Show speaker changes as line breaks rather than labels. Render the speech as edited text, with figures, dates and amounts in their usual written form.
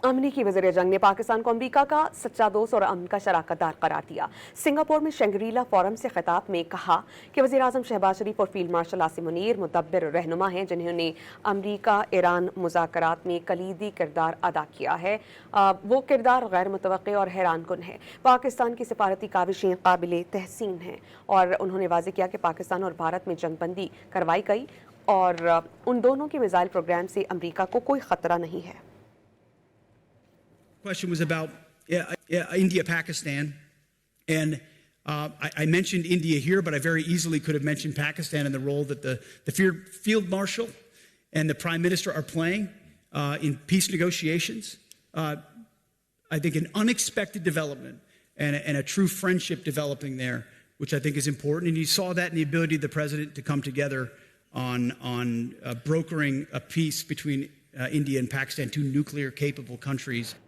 अमरीकी वज़ीर जंग ने पाकिस्तान को अमरीका का सच्चा दोस्त और अमन का शराकतदार करार दिया। सिंगापुर में शंग्रीला फोरम से खिताब में कहा कि वज़ीर आज़म शहबाज शरीफ और फील्ड मार्शल आसिम मुनीर मुतब्बिर रहनुमा हैं, जिन्होंने अमरीका ईरान मुज़ाकरात में कलीदी किरदार अदा किया है। वो किरदार गैर मुतवक्के और हैरानकुन है। पाकिस्तान की सिफारती काविशें काबिल तहसीन हैं और उन्होंने वाज़ेह किया कि पाकिस्तान और भारत में जंगबंदी करवाई गई और उन दोनों के मिसाइल प्रोग्राम से अमरीका को कोई ख़तरा नहीं है।
Question was about India, Pakistan, and I mentioned India here, but I very easily could have mentioned Pakistan and the role that the field marshal and the prime minister are playing in peace negotiations. I think an unexpected development and a true friendship developing there, which I think is important. And you saw that in the ability of the president to come together on brokering a peace between India and Pakistan, two nuclear-capable countries.